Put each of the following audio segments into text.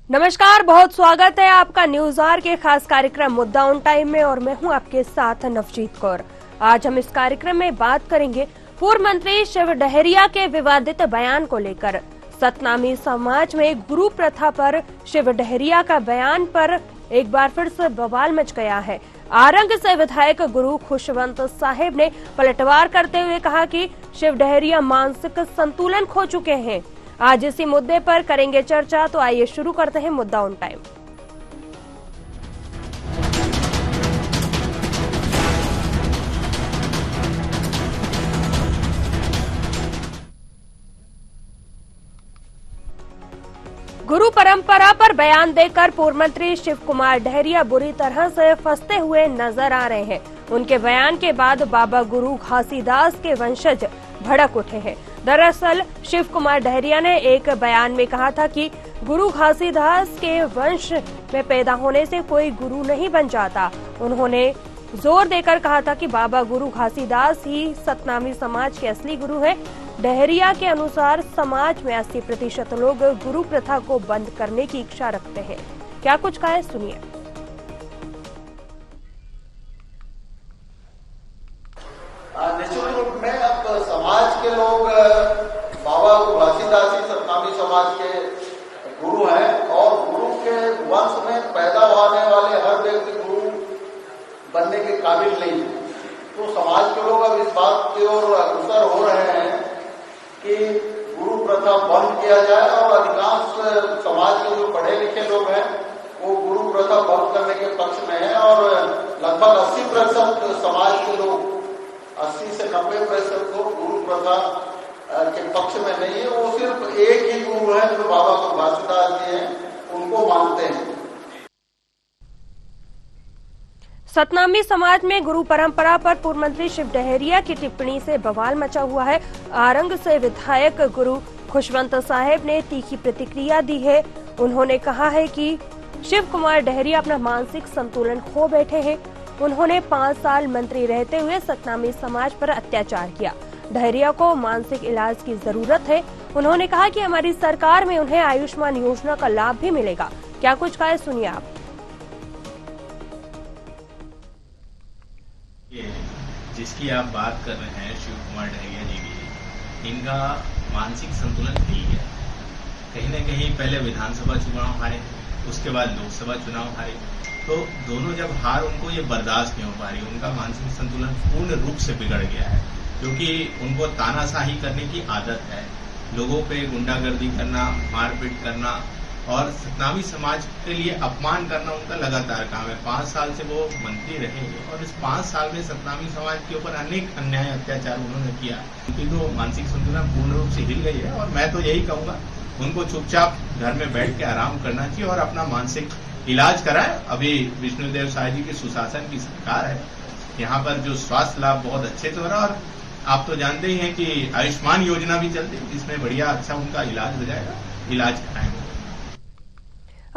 नमस्कार, बहुत स्वागत है आपका न्यूज आवर के खास कार्यक्रम मुद्दा ऑन टाइम में और मैं हूं आपके साथ नवजीत कौर। आज हम इस कार्यक्रम में बात करेंगे पूर्व मंत्री शिव डहरिया के विवादित बयान को लेकर। सतनामी समाज में गुरु प्रथा पर शिव डहरिया का बयान पर एक बार फिर से बवाल मच गया है। आरंग से विधायक गुरु खुशवंत साहिब ने पलटवार करते हुए कहा कि शिव डहरिया मानसिक संतुलन खो चुके हैं। आज इसी मुद्दे पर करेंगे चर्चा, तो आइए शुरू करते हैं मुद्दा ऑन टाइम। गुरु परंपरा पर बयान देकर पूर्व मंत्री शिव कुमार डहरिया बुरी तरह से फंसते हुए नजर आ रहे हैं। उनके बयान के बाद बाबा गुरु घासीदास के वंशज भड़क उठे हैं। दरअसल शिव कुमार डहरिया ने एक बयान में कहा था कि गुरु घासीदास के वंश में पैदा होने से कोई गुरु नहीं बन जाता। उन्होंने जोर देकर कहा था कि बाबा गुरु घासीदास ही सतनामी समाज के असली गुरु हैं। डहरिया के अनुसार समाज में 80% लोग गुरु प्रथा को बंद करने की इच्छा रखते हैं। क्या कुछ कहा है, सुनिए। निश्चित रूप में अब समाज के लोग बाबा घासीदास ही सतनामी समाज के गुरु हैं और गुरु के वंश में पैदा होने वाले हर व्यक्ति गुरु बनने के काबिल नहीं है। तो समाज के लोग अब इस बात की ओर अग्रसर हो रहे हैं कि गुरु प्रथा बंद किया जाए और अधिकांश समाज के जो पढ़े लिखे लोग हैं वो गुरु प्रथा बंद करने के पक्ष में है और लगभग 80% समाज के लोग 80 से 90% लोग गुरु प्रथा के पक्ष में नहीं है। वो सिर्फ एक ही गुरु है जो बाबा घासीदास जी हैं, उनको मानते हैं। सतनामी समाज में गुरु परंपरा पर पूर्व मंत्री शिव डहरिया की टिप्पणी से बवाल मचा हुआ है। आरंग से विधायक गुरु खुशवंत साहिब ने तीखी प्रतिक्रिया दी है। उन्होंने कहा है कि शिव कुमार डहरिया अपना मानसिक संतुलन खो बैठे हैं। उन्होंने 5 साल मंत्री रहते हुए सतनामी समाज पर अत्याचार किया। डहरिया को मानसिक इलाज की जरूरत है। उन्होंने कहा कि हमारी सरकार में उन्हें आयुष्मान योजना का लाभ भी मिलेगा। क्या कुछ कहा है, सुनिए आप। जिसकी आप बात कर रहे हैं शिव कुमार डहरिया जी की, इनका मानसिक संतुलन हिल गया। कहीं न कहीं पहले विधानसभा चुनाव हारे, उसके बाद लोकसभा चुनाव हारे, तो दोनों जब हार उनको ये बर्दाश्त नहीं हो पा रही। उनका मानसिक संतुलन पूर्ण रूप से बिगड़ गया है, क्योंकि उनको तानाशाही करने की आदत है। लोगों पे गुंडागर्दी करना, मारपीट करना और सतनामी समाज के लिए अपमान करना उनका लगातार काम है। 5 साल से वो मंत्री रहे और इस 5 साल में सतनामी समाज के ऊपर अनेक अन्याय अत्याचार उन्होंने किया। उनकी तो मानसिक संतुलन पूर्ण रूप से हिल गई है और मैं तो यही कहूंगा उनको चुपचाप घर में बैठ के आराम करना चाहिए और अपना मानसिक इलाज कराएं। अभी विष्णुदेव साय जी की सुशासन की सरकार है, यहाँ पर जो स्वास्थ्य लाभ बहुत अच्छे से हो रहा है और आप तो जानते ही हैं कि आयुष्मान योजना भी चलती है, जिसमें बढ़िया अच्छा उनका इलाज हो जाएगा। इलाज कराएंगे।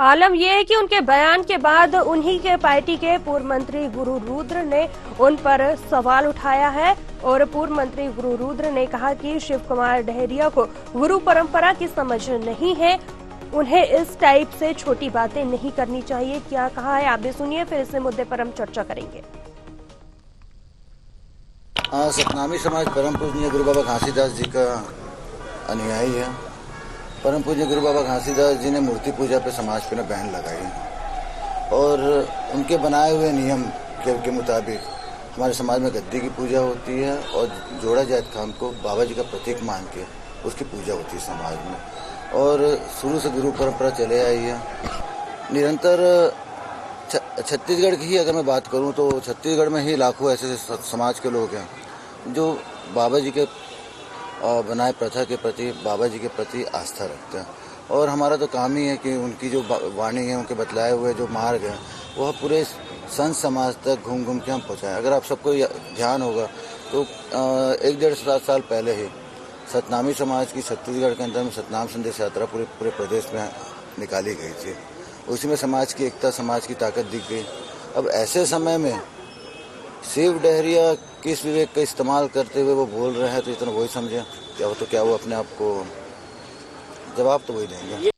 आलम यह है कि उनके बयान के बाद उन्हीं के पार्टी के पूर्व मंत्री गुरु रुद्र ने उन पर सवाल उठाया है और पूर्व मंत्री गुरु रुद्र ने कहा कि शिव कुमार डहरिया को गुरु परंपरा की समझ नहीं है। उन्हें इस टाइप से छोटी बातें नहीं करनी चाहिए। क्या कहा है, आप भी सुनिए, फिर इस मुद्दे पर हम चर्चा करेंगे। सतनामी समाज परम पूजनीय गुरु बाबा घासीदास जी का अनुयायी है। परम पूज्य गुरु बाबा घासीदास जी ने मूर्ति पूजा पे समाज पे बैन लगाई और उनके बनाए हुए नियम के मुताबिक हमारे समाज में गद्दी की पूजा होती है और जोड़ा जायद खान को बाबा जी का प्रतीक मान के उसकी पूजा होती है समाज में। और शुरू से गुरु परंपरा चले आई है निरंतर। छत्तीसगढ़ की ही अगर मैं बात करूं तो छत्तीसगढ़ में ही लाखों ऐसे समाज के लोग हैं जो बाबा जी के बनाए प्रथा के प्रति, बाबा जी के प्रति आस्था रखते हैं। और हमारा तो काम ही है कि उनकी जो वाणी है, उनके बतलाए हुए जो मार्ग है, वह पूरे संत समाज तक घूम घूम के हम पहुँचाएं। अगर आप सबको ध्यान होगा तो 1-1.5 साल पहले ही सतनामी समाज की छत्तीसगढ़ के अंदर में सतनाम संदेश यात्रा पूरे प्रदेश में निकाली गई थी। उसी में समाज की एकता, समाज की ताकत दिख गई। अब ऐसे समय में शिव डहरिया किस विवेक का इस्तेमाल करते हुए वो बोल रहे हैं, तो इतना वही समझे क्या वो अपने आप को जवाब तो वही देंगे।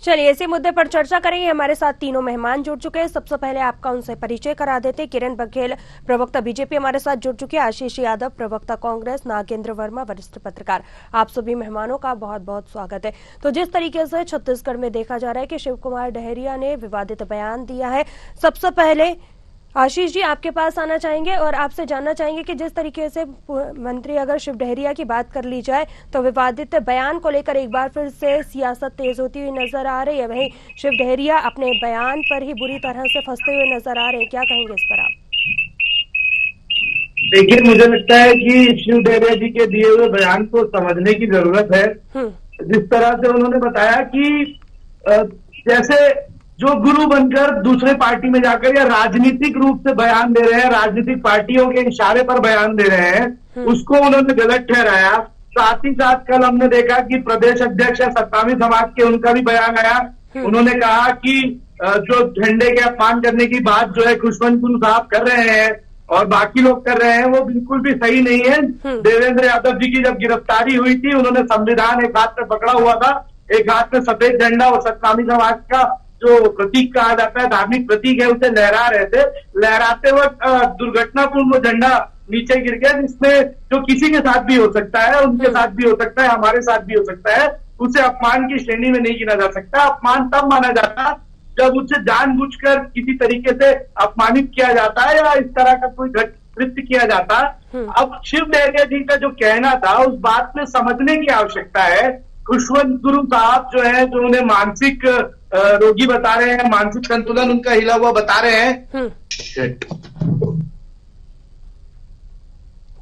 चलिए इसी मुद्दे पर चर्चा करेंगे। हमारे साथ तीनों मेहमान जुड़ चुके हैं। सबसे पहले आपका उनसे परिचय करा देते। किरण बघेल, प्रवक्ता बीजेपी, हमारे साथ जुड़ चुके हैं। आशीष यादव, प्रवक्ता कांग्रेस। नागेंद्र वर्मा, वरिष्ठ पत्रकार। आप सभी मेहमानों का बहुत बहुत स्वागत है। तो जिस तरीके से छत्तीसगढ़ में देखा जा रहा है कि शिव कुमार डहरिया ने विवादित बयान दिया है, सबसे पहले आशीष जी आपके पास आना चाहेंगे और आपसे जानना चाहेंगे कि जिस तरीके से मंत्री अगर शिव डहरिया की बात कर ली जाए तो विवादित बयान को लेकर एक बार फिर से सियासत तेज होती हुई नजर आ रही है। वहीं शिव डहरिया अपने बयान पर ही बुरी तरह से फंसते हुए नजर आ रहे हैं। क्या कहेंगे इस पर आप? देखिए, मुझे लगता है कि शिव डहरिया जी के दिए हुए बयान को समझने की जरूरत है। जिस तरह से उन्होंने बताया कि जैसे जो गुरु बनकर दूसरे पार्टी में जाकर या राजनीतिक रूप से बयान दे रहे हैं, राजनीतिक पार्टियों के इशारे पर बयान दे रहे हैं, उसको उन्होंने गलत ठहराया। साथ ही साथ कल हमने देखा कि प्रदेश अध्यक्ष सत्तामी समाज के उनका भी बयान आया। उन्होंने कहा कि जो झंडे के अपमान करने की बात जो है खुशवंत गुरु साहब कर रहे हैं और बाकी लोग कर रहे हैं, वो बिल्कुल भी सही नहीं है। देवेंद्र यादव जी की जब गिरफ्तारी हुई थी, उन्होंने संविधान एक हाथ में पकड़ा हुआ था, एक हाथ में सफेद झंडा और सतनामी समाज का जो प्रतीक कहा जाता है, धार्मिक प्रतीक है, उसे लहरा रहे थे। लहराते वक्त दुर्घटनापूर्ण वो झंडा नीचे गिर गया, जिसमें जो किसी के साथ भी हो सकता है, उनके साथ भी हो सकता है, हमारे साथ भी हो सकता है, उसे अपमान की श्रेणी में नहीं गिना जा सकता। अपमान तब माना जाता जब उसे जानबूझकर किसी तरीके से अपमानित किया जाता है या इस तरह का कोई कृत्य किया जाता। अब शिव डहरिया जी का जो कहना था, उस बात में समझने की आवश्यकता है। खुशवंत गुरु साहब जो है, जो उन्हें मानसिक रोगी बता रहे हैं, मानसिक संतुलन उनका हिला हुआ बता रहे हैं।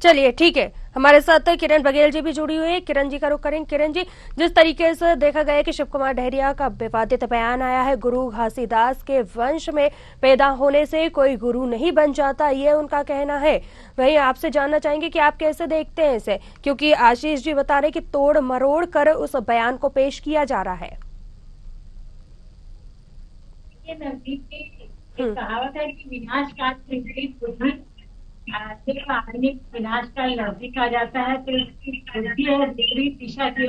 चलिए ठीक है, हमारे साथ किरण बघेल जी भी जुड़ी हुई है। किरण जी का रुख करें। किरण जी, जिस तरीके से देखा गया कि शिव कुमार डहरिया का विवादित बयान आया है, गुरु घासीदास के वंश में पैदा होने से कोई गुरु नहीं बन जाता, ये उनका कहना है। वहीं आपसे जानना चाहेंगे कि आप कैसे देखते हैं इसे, क्योंकि आशीष जी बता रहे कि तोड़ मरोड़ कर उस बयान को पेश किया जा रहा है। कहावत है कि विनाश काल आदमी विनाश काल नजदीक आ जाता है, तो इसकी बुद्धि है विपरीत दिशा की।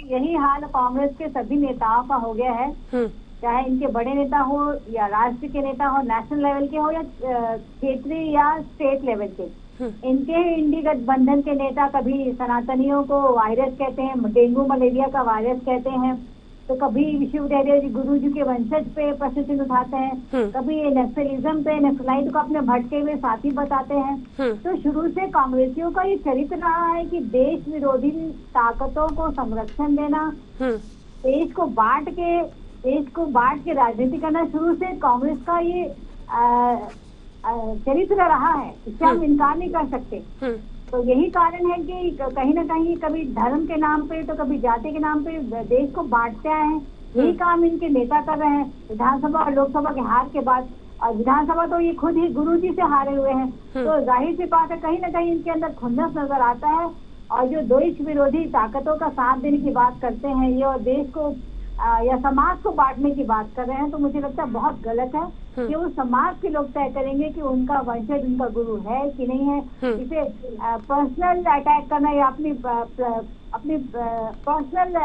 यही हाल कांग्रेस के सभी नेताओं का हो गया है, चाहे इनके बड़े नेता हो या राष्ट्र के नेता हो, नेशनल लेवल के हो या क्षेत्रीय या स्टेट लेवल के। इनके इंडी गठबंधन के नेता कभी सनातनियों को वायरस कहते हैं, डेंगू मलेरिया का वायरस कहते हैं, तो कभी शिव डहरिया जी गुरु जी के वंशज पे प्रश्न चिन्ह उठाते हैं, कभी नक्सलिज्म पे, नक्सलाइट को अपने भटके हुए साथी बताते हैं। तो शुरू से कांग्रेसियों का ये चरित्र रहा है कि देश विरोधी ताकतों को संरक्षण देना, देश को बांट के राजनीति करना शुरू से कांग्रेस का ये चरित्र रहा है। इससे हम इनकार नहीं कर सकते। तो यही कारण है कि कहीं ना कहीं कभी धर्म के नाम पे तो कभी जाति के नाम पे देश को बांटते आए हैं। यही काम इनके नेता कर रहे हैं। विधानसभा और लोकसभा के हार के बाद, और विधानसभा तो ये खुद ही गुरुजी से हारे हुए हैं, तो जाहिर सी बात है कहीं ना कहीं इनके अंदर खुन्नस नजर आता है। और जो देश विरोधी ताकतों का साथ देने की बात करते हैं ये, और देश को या समाज को बांटने की बात कर रहे हैं, तो मुझे लगता है बहुत गलत है कि वो समाज के लोग तय करेंगे कि उनका वंशज उनका गुरु है कि नहीं है। इसे पर्सनल अटैक करना या अपनी पर्सनल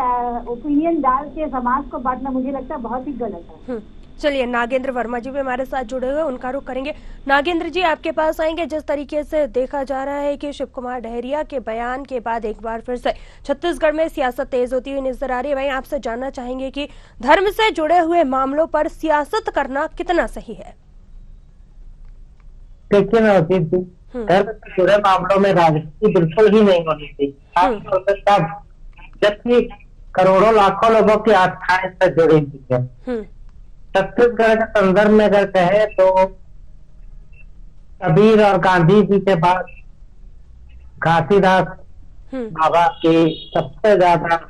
ओपिनियन डाल के समाज को बांटना मुझे लगता है बहुत ही गलत है। चलिए, नागेंद्र वर्मा जी भी हमारे साथ जुड़े हुए, उनका रुख करेंगे। नागेंद्र जी, आपके पास आएंगे। जिस तरीके से देखा जा रहा है कि शिव कुमार डहरिया के बयान के बाद एक बार फिर से छत्तीसगढ़ में सियासत तेज होती हुई नजर आ रही है, वहीं आपसे जानना चाहेंगे कि धर्म से जुड़े हुए मामलों पर सियासत करना कितना सही है? देखिए नवजीत जी, धर्म से जुड़े मामलों में राजनीति बिल्कुल ही नहीं होनी चाहिए, तब जबकि करोड़ों लाखों लोगों की आस्थाएं से जुड़ी हुई है। छत्तीसगढ़ के संदर्भ में अगर कहे तो कबीर और गांधी जी के बाद घासीदास बाबा के सबसे ज्यादा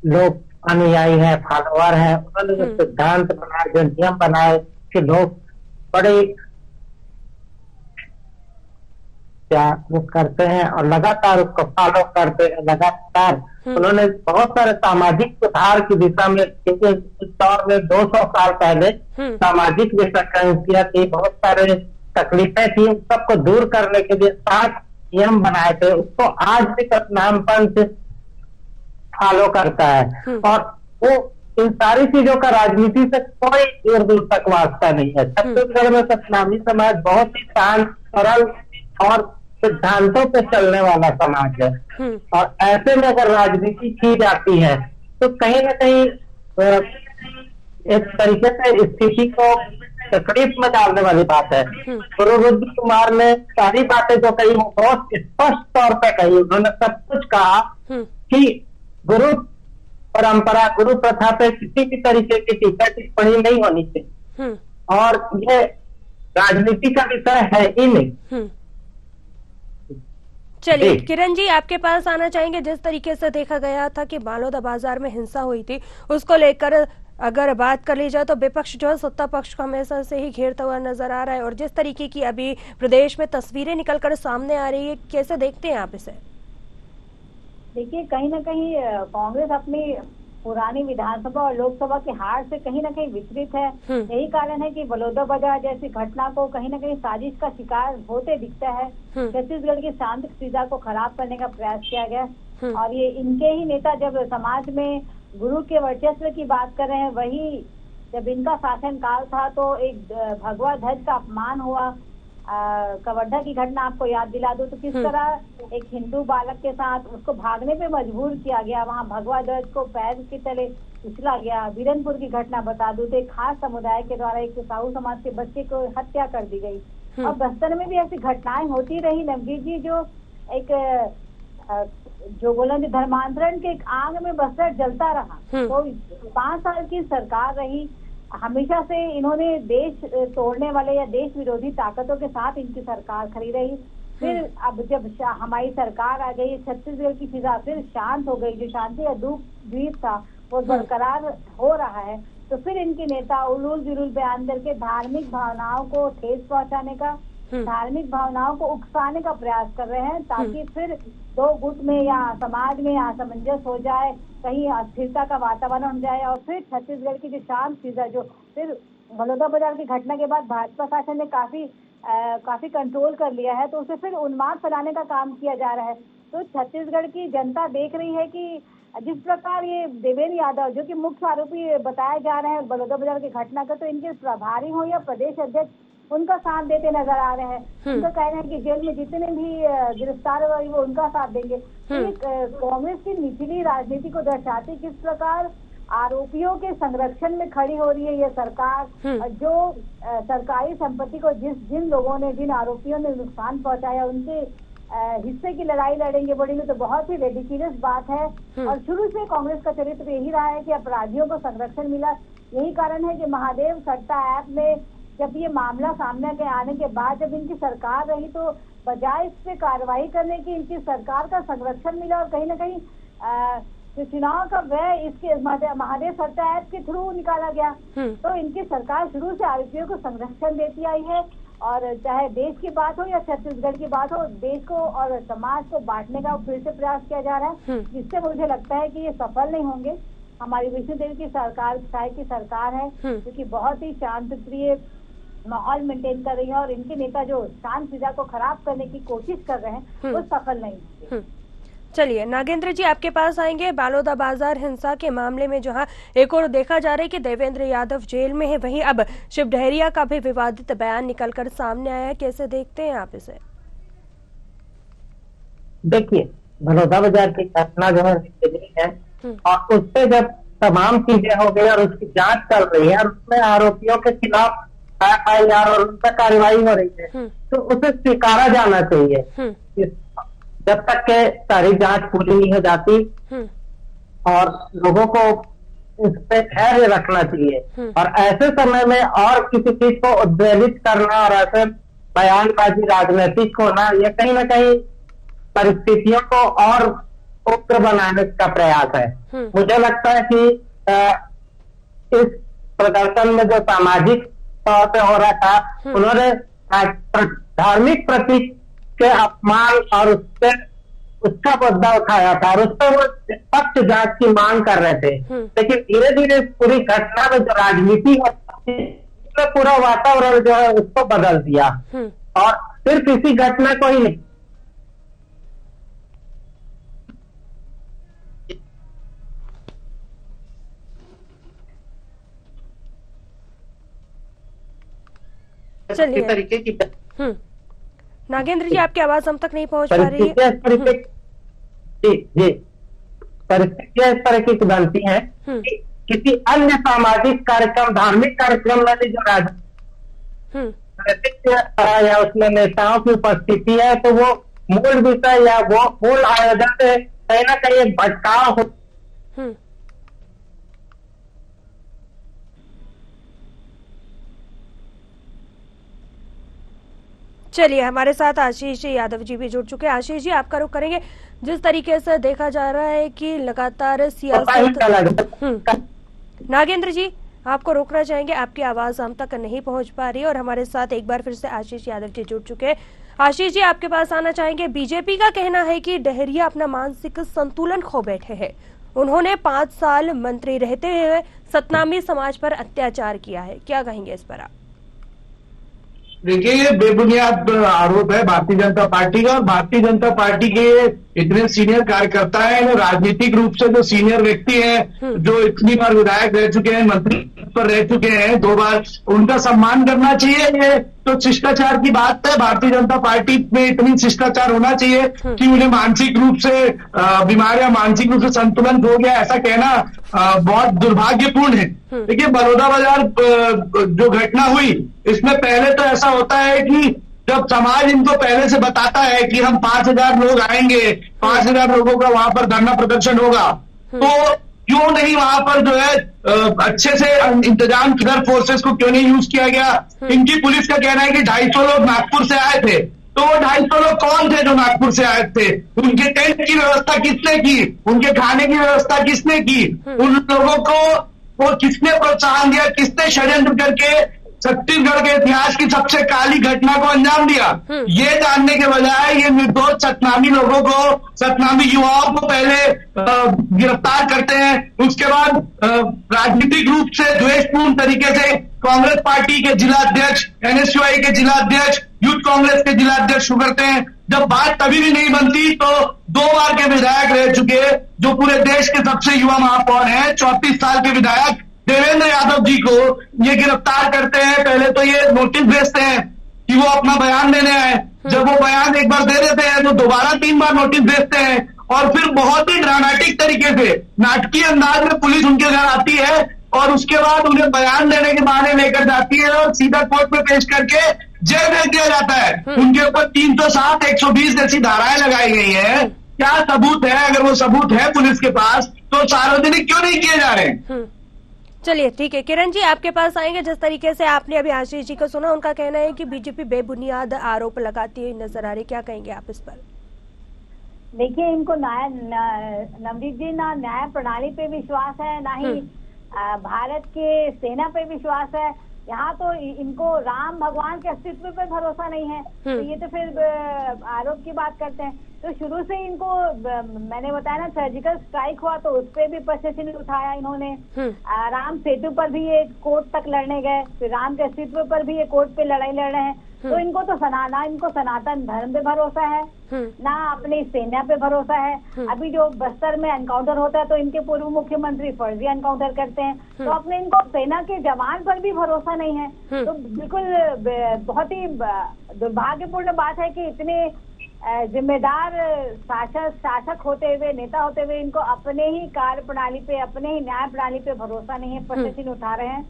लोग अनुयायी है, फॉलोअर है। उन्होंने जो सिद्धांत बनाए, जो नियम बनाए कि लोग बड़े क्या वो करते हैं और लगातार उसको फॉलो करते हैं। लगातार उन्होंने बहुत सारे सामाजिक सुधार की दिशा में, क्योंकि इस दौर में 200 साल पहले सामाजिक विषय किया थी, बहुत सारे तकलीफें थी, उन सबको दूर करने के लिए 7 नियम बनाए थे। उसको आज भी नामपन से फॉलो करता है। और वो इन सारी चीजों का राजनीति से कोई दूर दूर तक वास्ता नहीं है। छत्तीसगढ़ में सतनामी समाज बहुत ही शांत, सरल और सिद्धांतों पे चलने वाला समाज है। और ऐसे में अगर राजनीति की जाती है तो कहीं ना कहीं एक तरीके से स्थिति को तकलीफ में डालने वाली बात है। गुरु रुद्र कुमार ने सारी बातें जो कही वो बहुत स्पष्ट तौर पे कही। उन्होंने सब कुछ कहा कि गुरु परंपरा, गुरु प्रथा पे किसी भी तरीके की टीका टिप्पणी नहीं होनी चाहिए और ये राजनीति का विषय है ही नहीं। चलिए किरण जी, आपके पास आना चाहेंगे। जिस तरीके से देखा गया था कि बालोदा बाजार में हिंसा हुई थी, उसको लेकर अगर बात कर ली जाए तो विपक्ष जो है सत्ता पक्ष को हमेशा से ही घेरता हुआ नजर आ रहा है और जिस तरीके की अभी प्रदेश में तस्वीरें निकलकर सामने आ रही है, कैसे देखते हैं आप इसे? देखिए, कहीं ना कहीं कांग्रेस अपनी पुरानी विधानसभा और लोकसभा की हार से कहीं ना कहीं विचलित है। यही कारण है कि बलौदा बाजार जैसी घटना को कहीं ना कहीं साजिश का शिकार होते दिखता है। छत्तीसगढ़ की शांति फिजा को खराब करने का प्रयास किया गया और ये इनके ही नेता जब समाज में गुरु के वर्चस्व की बात कर रहे हैं, वही जब इनका शासनकाल था तो एक भगवा ध्वज का अपमान हुआ। कवर्धा की घटना आपको याद दिला दूं तो किस तरह एक हिंदू बालक के साथ उसको भागने पे मजबूर किया गया, वहां भगवा ध्वज को पैर के तले उछला गया। वीरनपुर की घटना बता दूं तो एक खास समुदाय के द्वारा एक साहू समाज के बच्चे को हत्या कर दी गई। और बस्तर में भी ऐसी घटनाएं होती रही नवजीत जी, जो एक जो बोलेंगे धर्मांतरण के एक आग में बस्तर जलता रहा। तो 5 साल की सरकार रही, हमेशा से इन्होंने देश तोड़ने वाले या देश विरोधी ताकतों के साथ इनकी सरकार खड़ी रही। फिर अब जब हमारी सरकार आ गई, छत्तीसगढ़ की फिजा फिर शांत हो गई, जो शांति का द्वीप था वो बरकरार हो रहा है। तो फिर इनके नेता उलूल जुलूल बयान करके धार्मिक भावनाओं को ठेस पहुंचाने का, धार्मिक भावनाओं को उकसाने का प्रयास कर रहे हैं ताकि फिर दो गुट में या समाज में असमंजस हो जाए, कहीं अस्थिरता का वातावरण हो जाए और फिर छत्तीसगढ़ की जो शांत फिजा, जो फिर बलौदा बाजार की घटना के बाद भाजपा शासन ने काफी कंट्रोल कर लिया है, तो उसे फिर उन्माद फैलाने का काम किया जा रहा है। तो छत्तीसगढ़ की जनता देख रही है कि जिस प्रकार ये देवेंद्र यादव जो कि मुख्य आरोपी बताए जा रहे हैं बलौदा बाजार की घटना का, तो इनके प्रभारी हो या प्रदेश अध्यक्ष उनका साथ देते नजर आ रहे हैं। उनका कहना है कि जेल में जितने भी गिरफ्तार हुए वो उनका साथ देंगे। कांग्रेस की निचली राजनीति को दर्शाती किस प्रकार आरोपियों के संरक्षण में खड़ी हो रही है ये सरकार, जो सरकारी संपत्ति को जिन लोगों ने, जिन आरोपियों ने नुकसान पहुंचाया उनके हिस्से की लड़ाई लड़ेंगे बड़ी में, तो बहुत ही रेडिकुलस बात है। और शुरू से कांग्रेस का चरित्र यही रहा है कि अपराधियों को संरक्षण मिला। यही कारण है कि महादेव सट्टा ऐप में जब ये मामला सामने के आने के बाद जब इनकी सरकार रही तो बजाय इस पे कार्रवाई करने की इनकी सरकार का संरक्षण मिला और कहीं ना कहीं जो चुनाव का व्यय इसके महादेव सट्टा ऐप के थ्रू निकाला गया। तो इनकी सरकार शुरू से आरोपियों को संरक्षण देती आई है और चाहे देश की बात हो या छत्तीसगढ़ की बात हो, देश को और समाज को बांटने का फिर से प्रयास किया जा रहा है, जिससे मुझे लगता है कि ये सफल नहीं होंगे। हमारी विष्णु देवी की सरकार की सरकार है क्योंकि बहुत ही शांतिप्रिय माहौल मेंटेन कर रही है और इनके नेता जो शांत फिजा को खराब करने की कोशिश कर रहे हैं वो सफल नहीं होंगे। चलिए नागेंद्र जी, आपके पास आएंगे। बालोदा बाजार हिंसा के मामले में जहां एक और देखा जा रहा है कि देवेंद्र यादव जेल में है, वहीं अब शिव डहरिया का भी विवादित बयान निकलकर सामने आया है। कैसे देखते हैं आप इसे? देखिए, बलौदा बाजार की घटना जो है और उससे जब तमाम चीजें हो गई और उसकी जांच चल रही है और उसमें आरोपियों के खिलाफ FIR और उन पर कार्रवाई हो रही है, तो उसे स्वीकारा जाना चाहिए जब तक के सारी जांच पूरी नहीं हो जाती और लोगों को इस पे धैर्य रखना चाहिए। और ऐसे समय में और किसी चीज को उद्वेलित करना और ऐसे बयानबाजी राजनीतिक होना, यह कहीं ना कहीं परिस्थितियों को और उग्र बनाने का प्रयास है। मुझे लगता है कि इस प्रदर्शन में जो सामाजिक तौर पे हो रहा था, उन्होंने धार्मिक प्रतीक के अपमान और उसका मुद्दा उठाया था और उस पर वो पक्ष जांच की मांग कर रहे थे। लेकिन धीरे धीरे पूरी घटना में जो राजनीति होती है उसने पूरा वातावरण जो है उसको बदल दिया और सिर्फ इसी घटना को ही नहीं, चलिए। तरीके की नागेंद्र जी, आपकी आवाज हम तक नहीं पहुंच पा रही है। जी परिस्थितियां इस तरह की बनती हैं कि किसी अन्य सामाजिक कार्यक्रम, धार्मिक कार्यक्रम में भी जो राजनीतिक या उसमें नेताओं की उपस्थिति है, तो वो मूल विषय या वो मूल आयोजन से कहीं ना कहीं एक भटकाव हो। चलिए, हमारे साथ आशीष यादव जी भी जुड़ चुके हैं। आशीष जी, आपका रुख करेंगे। जिस तरीके से देखा जा रहा है कि लगातार सियासत। नागेंद्र जी, आपको रोकना चाहेंगे, आपकी आवाज हम तक नहीं पहुंच पा रही है। और हमारे साथ एक बार फिर से आशीष यादव जी जुड़ चुके हैं। आशीष जी, आपके पास आना चाहेंगे। बीजेपी का कहना है कि डहरिया अपना मानसिक संतुलन खो बैठे हैं। उन्होंने 5 साल मंत्री रहते हुए सतनामी समाज पर अत्याचार किया है। क्या कहेंगे इस पर आप? देखिए, ये बेबुनियाद आरोप है भारतीय जनता पार्टी का। और भारतीय जनता पार्टी के इतने सीनियर कार्यकर्ता हैं, राजनीतिक रूप से जो सीनियर व्यक्ति हैं, जो इतनी बार विधायक रह चुके हैं, मंत्री पर रह चुके हैं 2 बार, उनका सम्मान करना चाहिए। ये तो शिष्टाचार की बात है। भारतीय जनता पार्टी में इतनी शिष्टाचार होना चाहिए कि उन्हें मानसिक रूप से बीमार या मानसिक रूप से संतुलन खो गया, ऐसा कहना बहुत दुर्भाग्यपूर्ण है। देखिए, बड़ौदा बाजार जो घटना हुई, इसमें पहले तो ऐसा होता है कि जब समाज इनको पहले से बताता है कि हम 5,000 लोग आएंगे, 5,000 लोगों का वहां पर धरना प्रदर्शन होगा, तो क्यों नहीं वहां पर जो है अच्छे से इंतजाम किधर फोर्सेस को क्यों नहीं यूज किया गया। इनकी पुलिस का कहना है कि 250 लोग नागपुर से आए थे। तो वो 250 लोग कौन थे जो नागपुर से आए थे? उनके टेंट की व्यवस्था किसने की? उनके खाने की व्यवस्था किसने की? उन लोगों को वो किसने प्रोत्साहन दिया? किसने षड्यंत्र करके छत्तीसगढ़ के इतिहास की सबसे काली घटना को अंजाम दिया? ये जानने के बजाय ये निर्दोष सतनामी लोगों को, सतनामी युवाओं को पहले गिरफ्तार करते हैं, उसके बाद राजनीतिक रूप से द्वेषपूर्ण तरीके से कांग्रेस पार्टी के जिलाध्यक्ष, NSUI के जिलाध्यक्ष, यूथ कांग्रेस के जिलाध्यक्ष करते हैं। जब बात तभी भी नहीं बनती तो 2 बार के विधायक रह चुके, जो पूरे देश के सबसे युवा महापौर हैं, 34 साल के विधायक देवेंद्र यादव जी को ये गिरफ्तार करते हैं। पहले तो ये नोटिस भेजते हैं कि वो अपना बयान देने आए। जब वो बयान एक बार दे देते हैं तो दोबारा 3 बार नोटिस भेजते हैं। और फिर बहुत ही ड्रामेटिक तरीके से, नाटकीय अंदाज में पुलिस उनके घर आती है और उसके बाद उन्हें बयान देने के बहाने लेकर जाती है और सीधा कोर्ट में पेश करके जेल भेज दिया जाता है। उनके ऊपर 307, 120 जैसी धाराएं लगाई गई है। क्या सबूत है? अगर वो सबूत है पुलिस के पास, तो सार्वजनिक क्यों नहीं किए जा रहे? चलिए, ठीक है। किरण जी, आपके पास आएंगे। जिस तरीके से आपने अभी आशीष जी को सुना, उनका कहना है कि बीजेपी बेबुनियाद आरोप लगाती हुई नजर आ रही। क्या कहेंगे आप इस पर? देखिए, इनको नवनीत जी ना न्याय प्रणाली पे विश्वास है, ना ही भारत के सेना पे विश्वास है। यहाँ तो इनको राम भगवान के अस्तित्व पे भरोसा नहीं है। तो ये तो फिर आरोप की बात करते हैं। तो शुरू से इनको मैंने बताया ना, सर्जिकल स्ट्राइक हुआ तो उस पर भी प्रशासन उठाया इन्होंने। राम सेतु पर भी ये कोर्ट तक लड़ने गए, फिर राम के अस्तित्व पर भी ये कोर्ट पे लड़ाई लड़ रहे हैं। तो इनको तो ना इनको सनातन धर्म पे भरोसा है, ना अपनी सेना पे भरोसा है। अभी जो बस्तर में एनकाउंटर होता है तो इनके पूर्व मुख्यमंत्री फर्जी एनकाउंटर करते हैं। तो अपने इनको सेना के जवान पर भी भरोसा नहीं है। तो बिल्कुल बहुत ही दुर्भाग्यपूर्ण बात है कि इतने जिम्मेदार शासक होते हुए, नेता होते हुए, इनको अपने ही कार्य प्रणाली पे, अपने ही न्याय प्रणाली पे भरोसा नहीं है। प्रश्न उठा रहे हैं।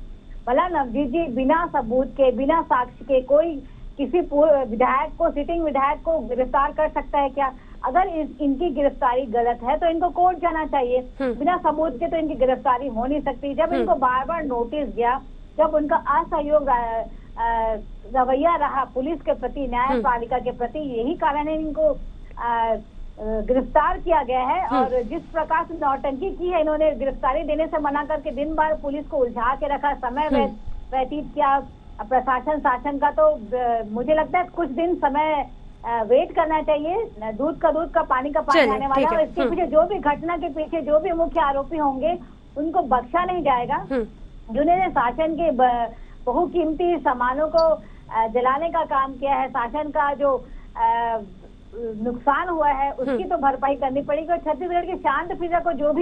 भला नवजीत जी बिना सबूत के, बिना साक्ष्य के कोई किसी विधायक को, सिटिंग विधायक को गिरफ्तार कर सकता है क्या? अगर इनकी गिरफ्तारी गलत है तो इनको कोर्ट जाना चाहिए। बिना सबूत के तो इनकी गिरफ्तारी हो नहीं सकती। जब इनको बार बार नोटिस गया, जब उनका असहयोग रवैया रहा पुलिस के प्रति, न्यायपालिका के प्रति, यही कारण है इनको गिरफ्तार किया गया है। और जिस प्रकार से नौटंकी की है इन्होंने, गिरफ्तारी देने से मना करके दिन भर पुलिस को उलझा के रखा, समय व्यतीत किया प्रशासन शासन का। तो मुझे लगता है कुछ दिन समय वेट करना चाहिए। दूध का पानी का पानी आने वाला है। इसके पीछे जो भी घटना के पीछे जो भी मुख्य आरोपी होंगे उनको बख्शा नहीं जाएगा। जिन्होंने शासन के बहुकीमती सामानों को जलाने का काम किया है, शासन का जो नुकसान हुआ है उसकी तो भरपाई करनी पड़ेगी। और छत्तीसगढ़ की शांत फिजा को जो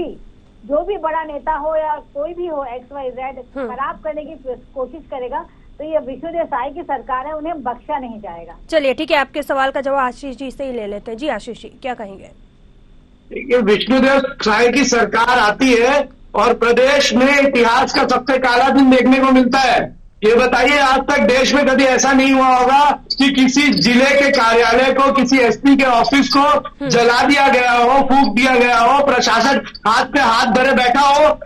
भी बड़ा नेता हो या कोई भी हो, XYZ खराब करने की कोशिश करेगा तो ये विष्णुदेव साई की सरकार है, उन्हें बख्शा नहीं जाएगा। चलिए ठीक है, आपके सवाल का जवाब आशीष जी से ही ले लेते हैं। जी आशीष जी, क्या कहेंगे? देखिए, विष्णुदेव साई की सरकार आती है और प्रदेश में इतिहास का सबसे काला दिन देखने को मिलता है। ये बताइए, आज तक देश में कभी ऐसा नहीं हुआ होगा कि किसी जिले के कार्यालय को, किसी एसपी के ऑफिस को जला दिया गया हो, फूंक दिया गया हो, प्रशासन हाथ पे हाथ धरे बैठा हो,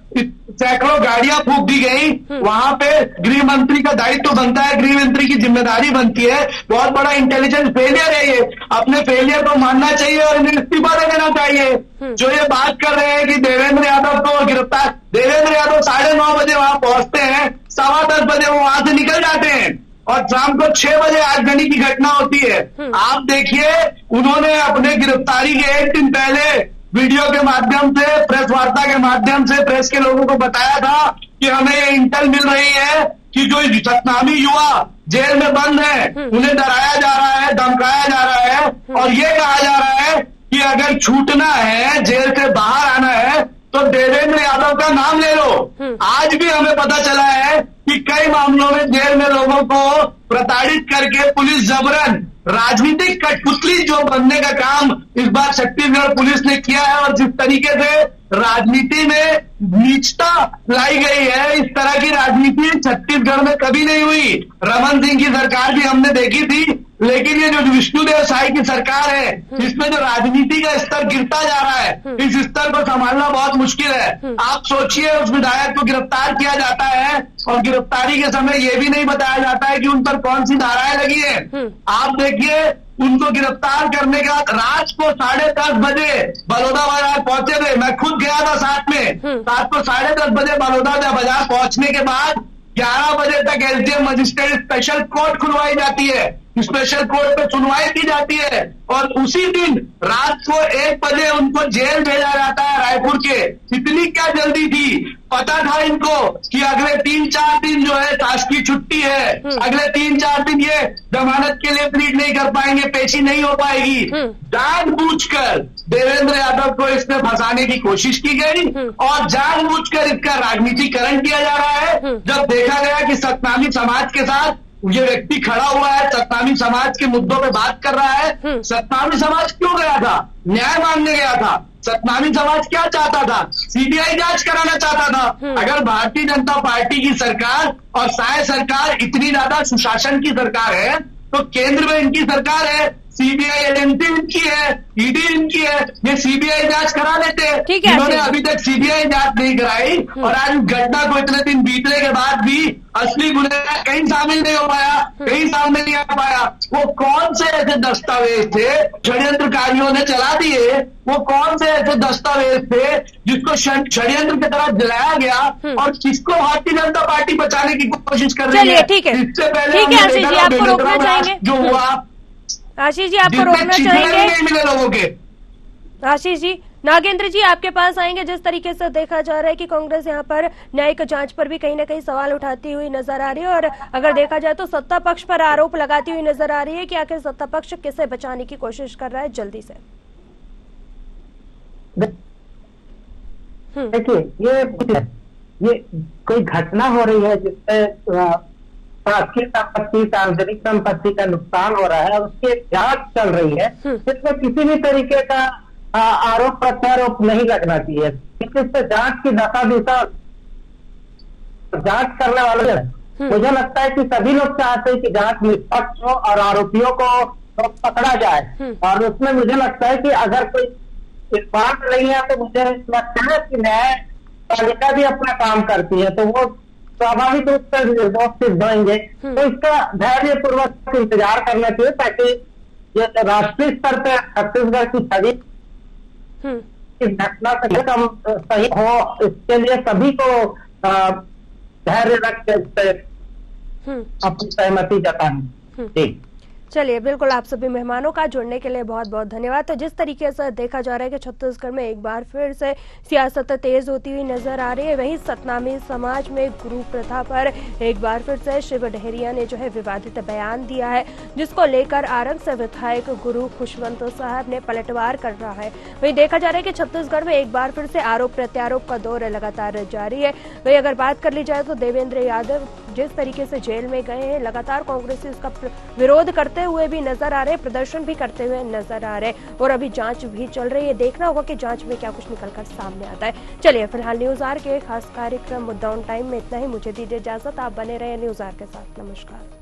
सैकड़ों गाड़ियां फूंक दी गई। वहां पे गृह मंत्री का दायित्व बनता है, गृह मंत्री की जिम्मेदारी बनती है। बहुत बड़ा इंटेलिजेंस फेलियर है ये। अपने फेलियर को मानना चाहिए और इन्हें इस्तीफा दे देना चाहिए। जो ये बात कर रहे हैं कि देवेंद्र यादव को गिरफ्तार, देवेंद्र यादव 9:30 बजे वहां पहुंचते हैं, 10:15 बजे वो वहां से निकल जाते हैं और शाम को 6 बजे आगजनी की घटना होती है। आप देखिए, उन्होंने अपने गिरफ्तारी के एक दिन पहले वीडियो के माध्यम से, प्रेस वार्ता के माध्यम से प्रेस के लोगों को बताया था कि हमें ये इंटेल मिल रही है कि जो सतनामी युवा जेल में बंद है उन्हें डराया जा रहा है, धमकाया जा रहा है और ये कहा जा रहा है कि अगर छूटना है, जेल से बाहर आना है तो देवेंद्र यादव का नाम ले लो। आज भी हमें पता चला है कि कई मामलों में जेल में लोगों को प्रताड़ित करके पुलिस जबरन राजनीतिक कठपुतली जो बनने का काम इस बार छत्तीसगढ़ पुलिस ने किया है और जिस तरीके से राजनीति में नीचता लाई गई है, इस तरह की राजनीति छत्तीसगढ़ में कभी नहीं हुई। रमन सिंह की सरकार भी हमने देखी थी, लेकिन ये जो विष्णुदेव साई की सरकार है, इसमें जो राजनीति का स्तर गिरता जा रहा है, इस स्तर को संभालना बहुत मुश्किल है। आप सोचिए, उस विधायक को गिरफ्तार किया जाता है और गिरफ्तारी के समय यह भी नहीं बताया जाता है कि उन पर कौन सी धाराएं लगी है। आप देखिए, उनको गिरफ्तार करने के बाद रात को 10:30 बजे बलौदा बाजार पहुंचे थे। मैं खुद गया था साथ में। रात को 10:30 बजे बलौदा बाजार पहुंचने के बाद 11 बजे तक एसडीएम मजिस्ट्रेट स्पेशल कोर्ट खुलवाई जाती है, स्पेशल कोर्ट पे सुनवाई की जाती है और उसी दिन रात को 1 बजे उनको जेल भेजा जाता है रायपुर के। इतनी क्या जल्दी थी? पता था इनको कि अगले 3-4 दिन जो है शासकीय छुट्टी है, अगले 3-4 दिन ये जमानत के लिए प्लीड नहीं कर पाएंगे, पेशी नहीं हो पाएगी। जानबूझकर देवेंद्र यादव को इसमें फंसाने की कोशिश की गई और जानबूझकर इसका राजनीतिकरण किया जा रहा है। जब देखा गया कि सतनामी समाज के साथ ये व्यक्ति खड़ा हुआ है, सतनामी समाज के मुद्दों पे बात कर रहा है। सतनामी समाज क्यों गया था? न्याय मांगने गया था। सतनामी समाज क्या चाहता था? सीबीआई जांच कराना चाहता था। अगर भारतीय जनता पार्टी की सरकार और साय सरकार इतनी ज्यादा सुशासन की सरकार है तो केंद्र में इनकी सरकार है, सीबीआई एजेंसी इनकी है, ईडी इनकी है, ये सीबीआई जांच करा लेते हैं। इन्होंने अभी तक सीबीआई जांच नहीं कराई और आज घटना को इतने दिन बीतने के बाद भी असली गुनहगार कहीं शामिल नहीं हो पाया, कहीं सामने नहीं आ पाया। वो कौन से ऐसे दस्तावेज थे षड्यंत्रकारियों ने चला दिए? वो कौन से ऐसे दस्तावेज थे जिसको षड्यंत्र की तरह जलाया गया और किसको भारतीय जनता पार्टी बचाने की कोशिश कर रही है? ठीक है, इससे पहले ठीक है आशीष जी, आपको रोकना चाहेंगे जो हुआ, आशीष जी आपको रोकना चाहेंगे। नहीं मिले लोगों के। आशीष जी, नागेंद्र जी आपके पास आएंगे। जिस तरीके से देखा जा रहा है कि कांग्रेस यहाँ पर न्यायिक जांच पर भी कहीं न कहीं सवाल उठाती हुई नजर आ रही है और अगर देखा जाए तो सत्ता पक्ष पर आरोप लगाती हुई नजर आ रही है कि आखिर सत्ता पक्ष किसे बचाने की कोशिश कर रहा है। जल्दी से देखिए, ये कोई घटना हो रही है जिससे राष्ट्रीय संपत्ति, सार्वजनिक संपत्ति का नुकसान हो रहा है, उसकी जांच चल रही है। इसमें किसी भी तरीके का आरोप प्रत्यारोप नहीं लगना चाहिए। इससे जांच की दशा दिशा जांच करने वाले, मुझे लगता है कि सभी लोग चाहते हैं कि जांच निष्पक्ष हो और आरोपियों को पकड़ा जाए। और उसमें मुझे लगता है कि अगर कोई इस बात नहीं है तो मुझे लगता है कि न्यायपालिका भी अपना काम करती है, तो वो स्वाभाविक रूप से निर्दोष सिद्ध होंगे। तो इसका धैर्यपूर्वक इंतजार करना चाहिए ताकि ये राष्ट्रीय स्तर पर छत्तीसगढ़ की छवि इस घटना से कम सही हो, इसके लिए सभी को धैर्य रख के अपनी सहमति जतानी। ठीक, चलिए, बिल्कुल आप सभी मेहमानों का जुड़ने के लिए बहुत बहुत धन्यवाद। तो जिस तरीके से देखा जा रहा है कि छत्तीसगढ़ में एक बार फिर से सियासत तेज होती हुई नजर आ रही है, वहीं सतनामी समाज में गुरु प्रथा पर एक बार फिर से शिव डहरिया ने जो है विवादित बयान दिया है, जिसको लेकर आरंग से विधायक गुरु खुशवंत साहब ने पलटवार कर रहा है। वहीं देखा जा रहा है कि छत्तीसगढ़ में एक बार फिर से आरोप प्रत्यारोप का दौर लगातार जारी है। वहीं अगर बात कर ली जाए तो देवेंद्र यादव जिस तरीके से जेल में गए हैं, लगातार कांग्रेसी उसका विरोध करते हुए भी नजर आ रहे हैं, प्रदर्शन भी करते हुए नजर आ रहे हैं और अभी जांच भी चल रही है। देखना होगा कि जांच में क्या कुछ निकलकर सामने आता है। चलिए फिलहाल न्यूज आवर के खास कार्यक्रम मुद्दा ऑन टाइम में इतना ही। मुझे दीजिए इजाजत, आप बने रहे न्यूज आवर के साथ। नमस्कार।